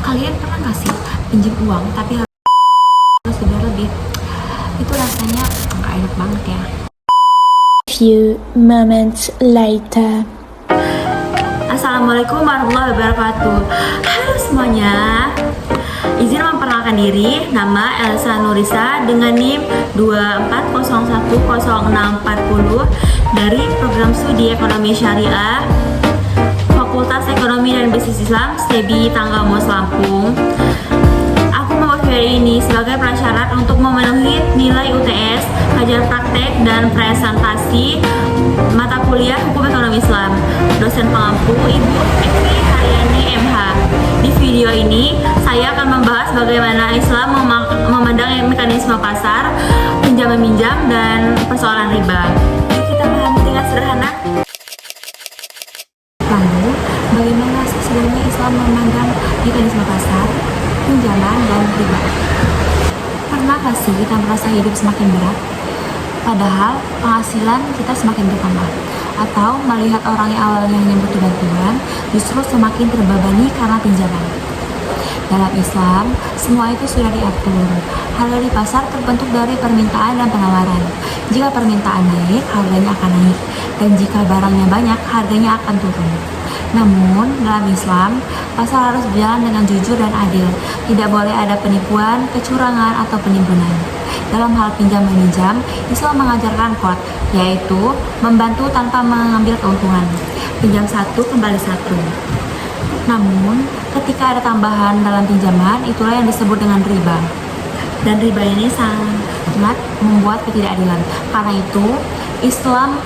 Kalian pernah nggak sih pinjam uang tapi harus bayar lebih? Itu rasanya nggak enak banget ya. Few moments later. Assalamualaikum warahmatullahi wabarakatuh. Halo semuanya. Izin memperkenalkan diri, nama Elsa Nurisa dengan NIM 24010640 dari Program Studi Ekonomi Syariah Fakultas Ekonomi dan Bisnis Islam STEBI Tanggal Mos Lampung. Aku membuat video ini sebagai prasyarat untuk memenuhi nilai UTS, kajian praktek dan presentasi mata kuliah Hukum Ekonomi Islam. Dosen pengampu Ibu Ekwi Haryani MH. Di video ini saya akan membahas bagaimana Islam memandang mekanisme pasar, pinjam-meminjam, dan persoalan riba. Yuk kita pahami dengan sederhana. Lalu, bagaimana sih sebenarnya Islam memandang mekanisme pasar, pinjaman, dan riba? Pernah gak sih kita merasa hidup semakin berat? Padahal penghasilan kita semakin bertambah. Atau melihat orang yang awalnya hanya butuh bantuan, justru semakin terbebani karena pinjaman. Dalam Islam, semua itu sudah diatur. Harga di pasar terbentuk dari permintaan dan penawaran. Jika permintaan naik, harganya akan naik. Dan jika barangnya banyak, harganya akan turun. Namun, dalam Islam, pasar harus berjalan dengan jujur dan adil. Tidak boleh ada penipuan, kecurangan, atau penimbunan. Dalam hal pinjam-meminjam, Islam mengajarkan kod, yaitu membantu tanpa mengambil keuntungan. Pinjam satu, kembali satu. Namun, ketika ada tambahan dalam pinjaman, itulah yang disebut dengan riba. Dan riba ini sangat membuat ketidakadilan. Karena itu, Islam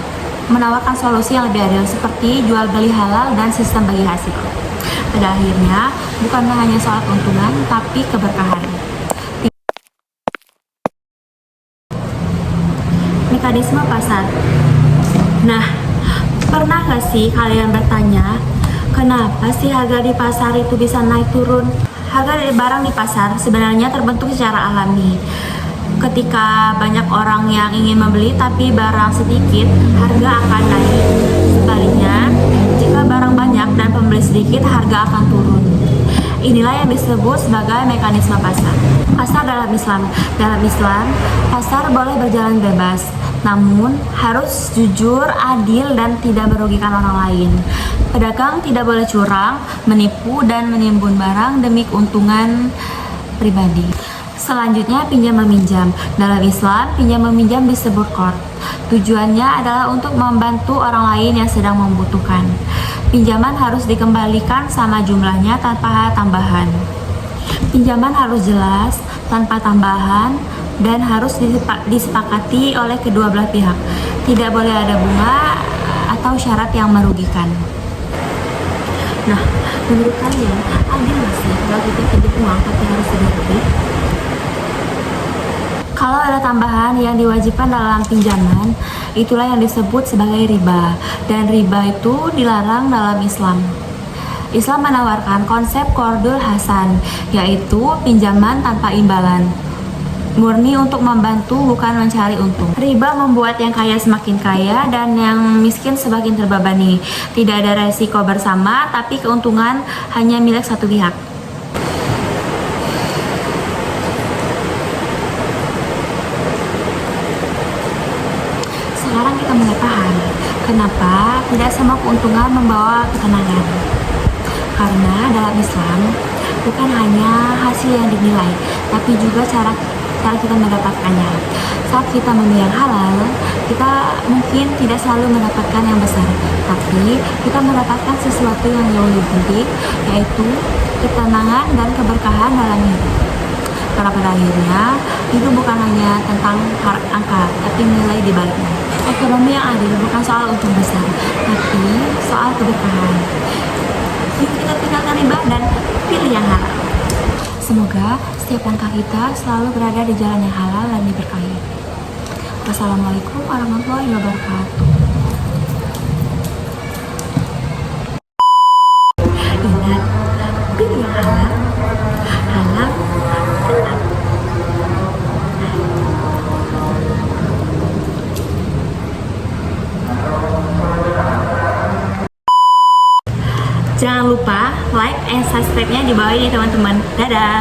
menawarkan solusi yang lebih adil seperti jual beli halal dan sistem bagi hasil. Pada akhirnya, bukan hanya soal keuntungan, tapi keberkahan. Mekanisme pasar. Nah, pernah gak sih kalian bertanya, kenapa sih harga di pasar itu bisa naik turun? Harga dari barang di pasar sebenarnya terbentuk secara alami. Ketika banyak orang yang ingin membeli tapi barang sedikit, harga akan naik. Sebaliknya, jika barang banyak dan pembeli sedikit, harga akan turun. Inilah yang disebut sebagai mekanisme pasar. Pasar dalam Islam. Dalam Islam, pasar boleh berjalan bebas, namun harus jujur, adil, dan tidak merugikan orang lain. Pedagang tidak boleh curang, menipu, dan menimbun barang demi keuntungan pribadi. Selanjutnya, pinjam-meminjam. Dalam Islam, pinjam-meminjam disebut qard. Tujuannya adalah untuk membantu orang lain yang sedang membutuhkan. Pinjaman harus dikembalikan sama jumlahnya tanpa tambahan. Pinjaman harus jelas, tanpa tambahan, dan harus disepakati oleh kedua belah pihak. Tidak boleh ada bunga atau syarat yang merugikan. Nah, menurut kalian, adil nggak sih kalau kita pinjam uang tapi harus bayar lebih? Kalau ada tambahan yang diwajibkan dalam pinjaman, itulah yang disebut sebagai riba. Dan riba itu dilarang dalam Islam. Islam menawarkan konsep qardul hasan, yaitu pinjaman tanpa imbalan. Murni untuk membantu, bukan mencari untung. Riba membuat yang kaya semakin kaya dan yang miskin semakin terbebani. Tidak ada resiko bersama, tapi keuntungan hanya milik satu pihak. Sekarang kita mulai paham kenapa tidak semua keuntungan membawa ketenangan. Karena dalam Islam bukan hanya hasil yang dinilai, tapi juga cara kita mendapatkannya. Saat kita memilih yang halal, kita mungkin tidak selalu mendapatkan yang besar, tapi kita mendapatkan sesuatu yang jauh lebih penting, yaitu ketenangan dan keberkahan dalam hidup. Karena pada akhirnya, itu bukan hanya tentang angka, tapi nilai di baliknya. Ekonomi yang adil bukan soal untung besar, tapi soal keberkahan. Yuk kita tinggalkan riba dan pilih yang halal. Semoga setiap langkah kita selalu berada di jalan yang halal dan diberkahi. Wassalamualaikum warahmatullahi wabarakatuh. Ingat, pilih yang halal. Halal, tenang. Jangan lupa like subscribe-nya di bawah ini teman-teman. Dadah.